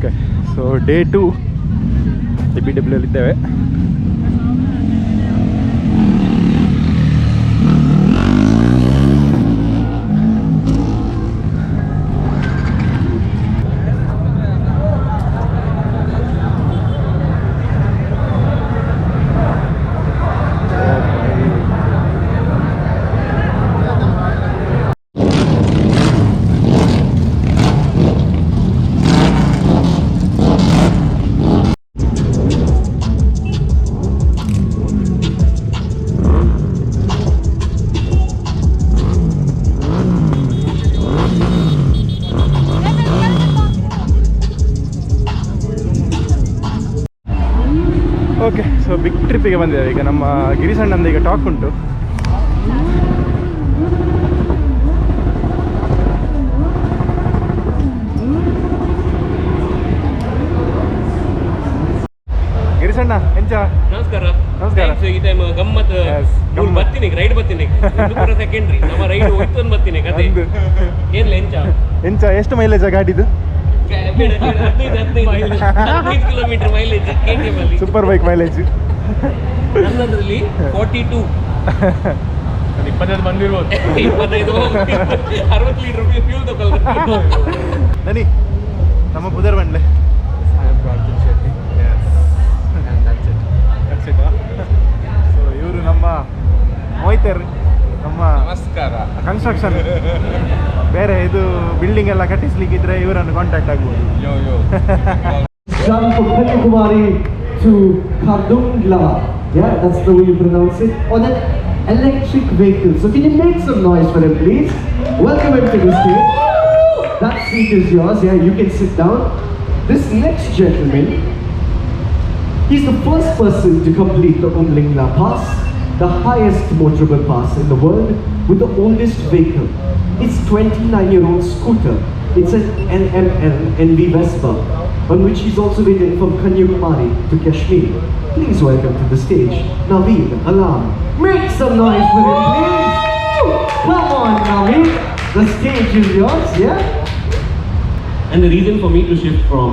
Okay, so day 2 IBW ಅಲ್ಲಿದ್ದೇವೆ. Okay, so big ಟ್ರಿಪ್ಪಿಗೆ ಬಂದಿದ್ದೇವೆ. ಈಗ ನಮ್ಮ ಗಿರೀಶ್ ಅಣ್ಣಂದು ಈಗ ಟಾಕ್ ಉಂಟು. ಗಿರೀಶ್ ಅಣ್ಣ ಎಂಚ? ನಮಸ್ಕಾರ. ನಮಸ್ಕಾರ. ಈ ಟೈಮ್ ಗಮ್ಮತ್ ಬರ್ತೀನಿ, ರೈಡ್ ಬರ್ತೀನಿ. ಸೆಕೆಂಡ್ರಿ ನಮ್ಮ ರೈಡ್ ಹೋಯ್ತು ಬರ್ತೀನಿ. ಕತೆ ಏನಿಲ್ಲ. ಎಂಚ ಎಷ್ಟು ಮೈಲೇಜ್ ಗಾಡಿದು? 15 kilometer mileage. Super bike mileage ನನ್ನದ್ರಲ್ಲಿ 42. 25 ಬಂದಿರ್ಬೋದು. 25 60 ಲೀಟರ್ ಫ್ಯೂಲ್ ತಗೊಳ್ಳಿ. ನನಿ ನಮ್ಮ ಪುದರ್ ಬಂಡ್ಲೆ. ಸೊ ಇವರು ನಮ್ಮ ಮೋಹಿತರ್, ನಮ್ಮ ನಮಸ್ಕಾರ. ಕನ್ಸ್ಟ್ರಕ್ಷನ್ ಬೇರೆ ಇದು ಬಿಲ್ಡಿಂಗ್ ಎಲ್ಲ ಕಟ್ಟಿಸ್ಲಿಕ್ಕಿದ್ರೆ ಇವರನ್ನು ಕಾಂಟ್ಯಾಕ್ಟ್ ಆಗ್ಬೋದು. Jump from Kanyakumari to Kardungla. Yeah, that's the way you pronounce it. On an electric vehicle. So can you make some noise for him, please? Welcome him to the stage. That seat is yours. Yeah, you can sit down. This next gentleman, he's the first person to complete the Umlingla Pass, the highest motorable pass in the world, with the oldest vehicle. It's 29-year-old scooter. It's an LML Vespa, on which he's also ridden from Kanyakumari to Kashmir. Please welcome to the stage, Naveed. Alarm. Make some noise for him, please. Come on, Naveed. The stage is yours, yeah? And the reason for me to shift from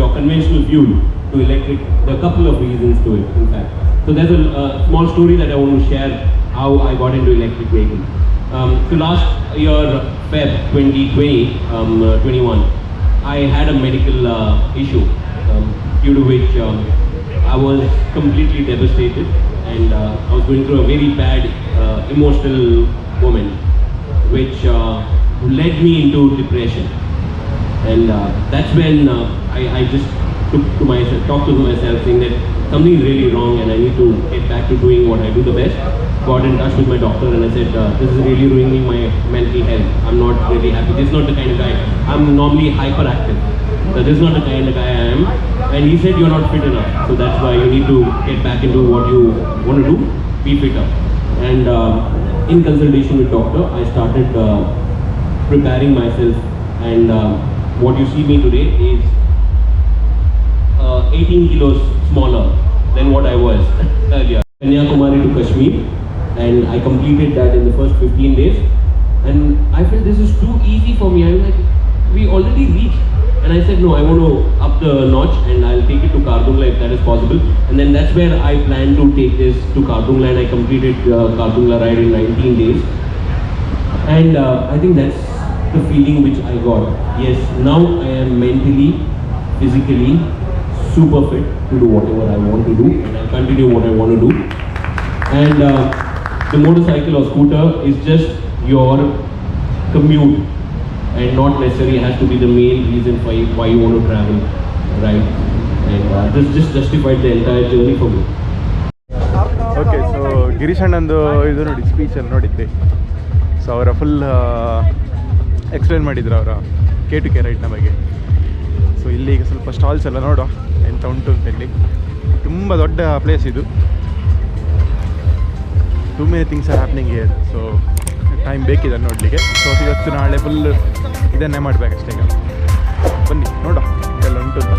your conventional fuel to electric, there are a couple of reasons to it, in fact. So there's a small story that I want to share how I got into electric vehicle. So last year, Feb 2021, I had a medical issue due to which I was completely devastated, and I was going through a very bad emotional moment, which led me into depression. And that's when I just talked to myself, saying that something is really wrong and I need to get back to doing what I do the best. Got in touch with my doctor and I said, this is really ruining my mental health. I'm not really happy. This is not the kind of guy. I'm normally hyperactive. This is not the kind of guy I am. And he said, you're not fit enough. So that's why you need to get back into what you want to do. Be fitter. And in consultation with doctor, I started preparing myself. And what you see me today is 18 kilos smaller than what I was earlier. Kanyakumari to Kashmir, and I completed that in the first 15 days. And I felt this is too easy for me. I was like, we already reached. And I said, no, I want to up the notch and I'll take it to Kardungla if that is possible. And then that's where I plan to take this to Kardungla, and I completed Kardungla ride in 19 days. And I think that's the feeling which I got. Yes, now I am mentally, physically super fit to do whatever I want to do, and I'll continue what I want to do. And the motorcycle or scooter is just your commute, and not necessarily has to be the main reason why you want to travel, right? And this just justified the entire journey for me. Okay, so Girish ಅಣ್ಣಂದು ಇದು ನೋಡಿ, ಸ್ಪೀಚಲ್ಲಿ ನೋಡಿದ್ರಿ. So ಅವರ full explain ಮಾಡಿದ್ರು ಅವರ K2K ರೈಡ್ನ ಬಗ್ಗೆ. So ಇಲ್ಲಿ ಈಗ ಸ್ವಲ್ಪ ಸ್ಟಾಲ್ಸ್ ಎಲ್ಲ ನೋಡೋ ಎಂತ ಉಂಟು ಅಂತ ಹೇಳಿ. ತುಂಬ ದೊಡ್ಡ ಪ್ಲೇಸ್ ಇದು. Too many things are happening here. So time ಬೇಕಿದೆ ನೋಡಲಿಕ್ಕೆ. ಸೊ ಇವತ್ತು ನಾಳೆ ಫುಲ್ ಇದನ್ನೇ ಮಾಡಬೇಕಷ್ಟೇ. ಈಗ ಬನ್ನಿ ನೋಡೋ ಎಲ್ಲ ಉಂಟು ಅಂತ.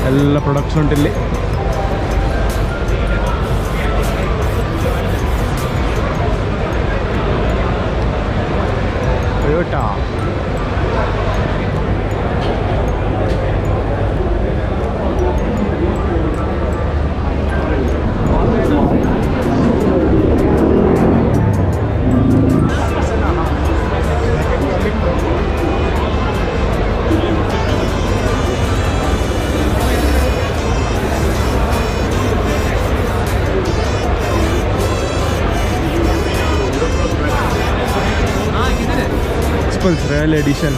ಎಲ್ಲ ಪ್ರಾಡಕ್ಟ್ಸ್ ಉಂಟಿಲ್ಲಿ. Toyota royal edition.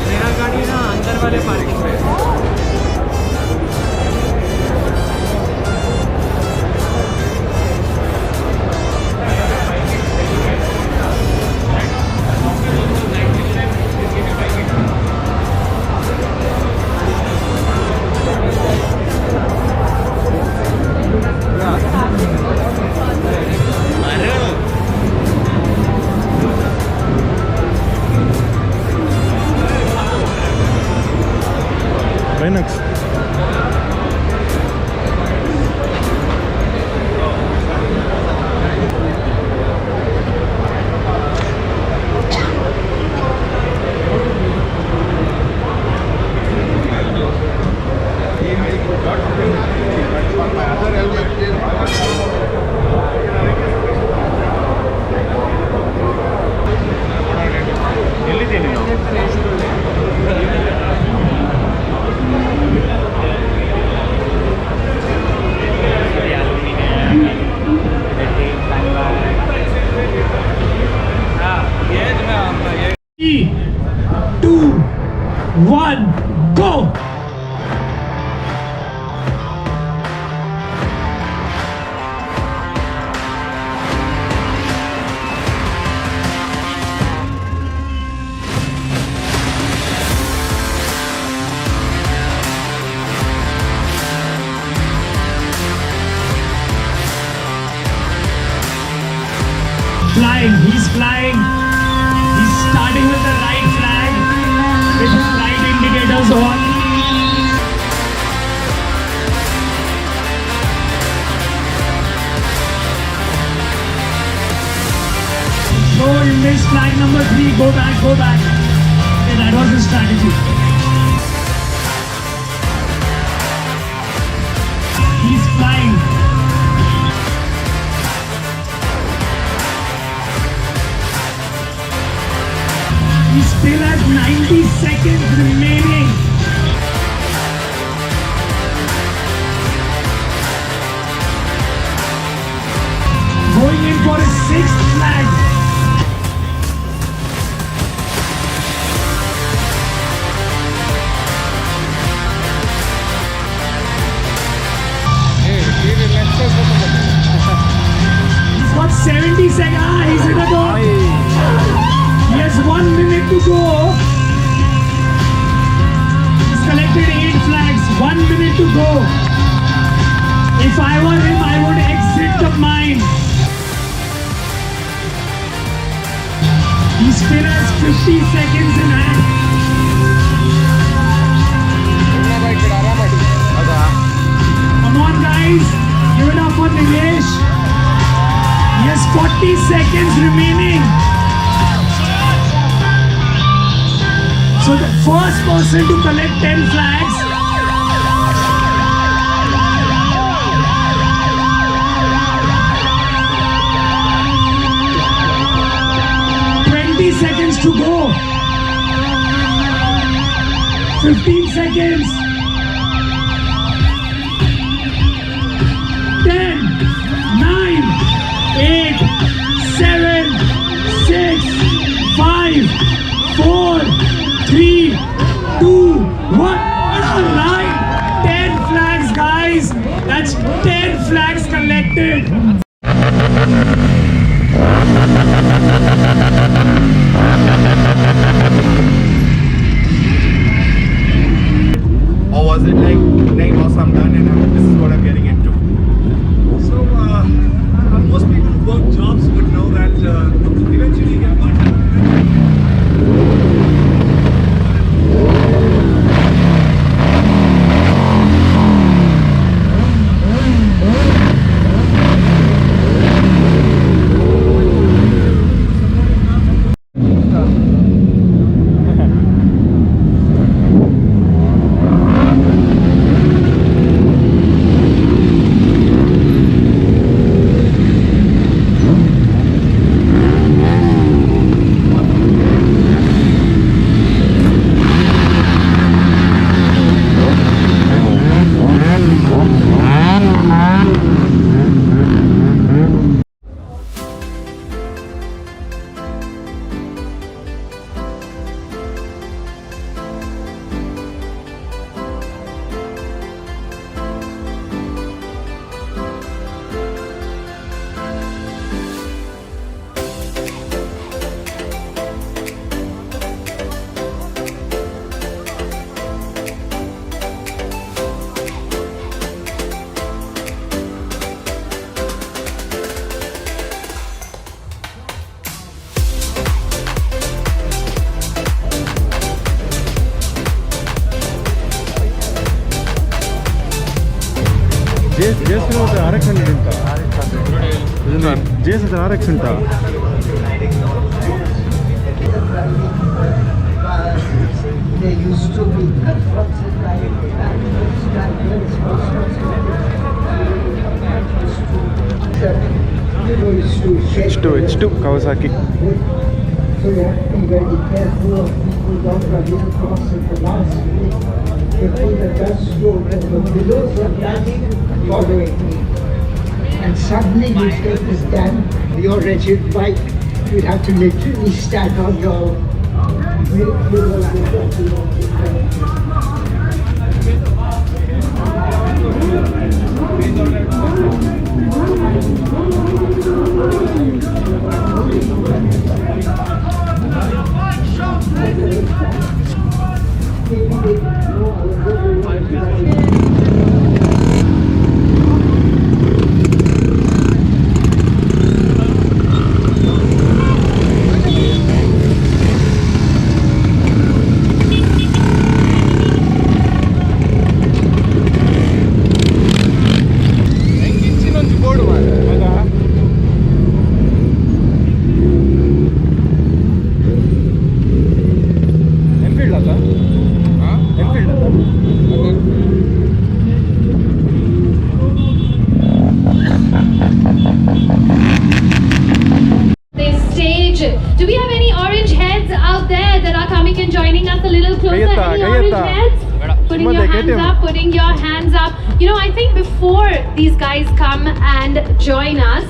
मेरा गाड़ी ना अंदर वाले पार्किंग पे है. Linux. One, go! Flying, he's flying. He's starting with the right flag, with his right indicators on. Oh, you missed flag number 3. Go back, go back. Okay, that was his strategy. He's flying. He still has 90 seconds remaining. Going in for his 6th flag. He's got 70 seconds. He's in a goal. He has 1 minute to go. He's collected 8 flags. 1 minute to go. If I were him, I would exit the mine. He still has 50 seconds in hand. Come on, guys. Give it up for Nilesh. He has 40 seconds remaining. So the first person to collect 10 flags seconds to go. 15 seconds. 10, 9, 8, 7, 6, 5, 4, 3, 2, 1. Alright, 10 flags, guys. That's 10 flags collected. Or was it like boss, I'm done and this is what I'm getting into? So most people who work jobs would know that eventually you get bored. RX 100 ಉಂಟಾ? JS RX ಉಂಟಾ? They used to be confronted by H2 Kawasaki. So you have to be very careful of people don't run across in the last minute. They put the dust road and the pillows are landing following me. And suddenly you take this down, your wretched bike, you'd have to literally stand on your Do we have any orange heads out there that are coming and joining us a little closer? Any orange heads? Putting your hands up, putting your hands up. You know, I think before these guys come and join us,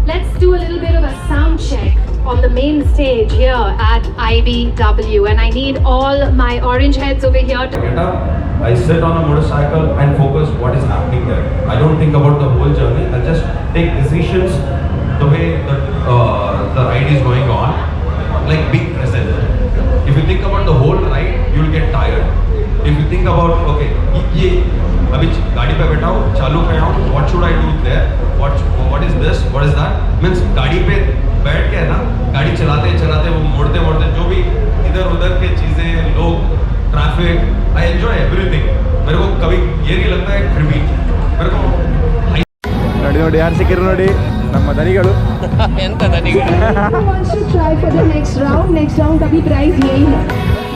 let's do a little bit of a sound check on the main stage here at IBW. And I need all my orange heads over here to Get up, I sit on a motorcycle and focus what is happening there. I don't think about the whole journey. I just take decisions the way the ride is going on, like being present. If you think about the whole ride, you will get tired. If you think about, okay, ये अभी गाड़ी पे बैठा हूँ, चालू कर रहा हूँ, what should I do there? What is this? What is that? Means गाड़ी पे बैठ के ना, गाड़ी चलाते चलाते वो मोड़ते मोड़ते जो भी इधर उधर के चीजें, लोग, ट्रैफिक, I enjoy everything. मेरे को कभी ये नहीं लगता है फिर भी मेरे को ನೋಡಿ ನೋಡಿ ಯಾರು ಸಿಕ್ಕಿರು ನೋಡಿ ನಮ್ಮ ದನಿಗಳು. wants to try for the next round. Next round, abhi prize yahi hai.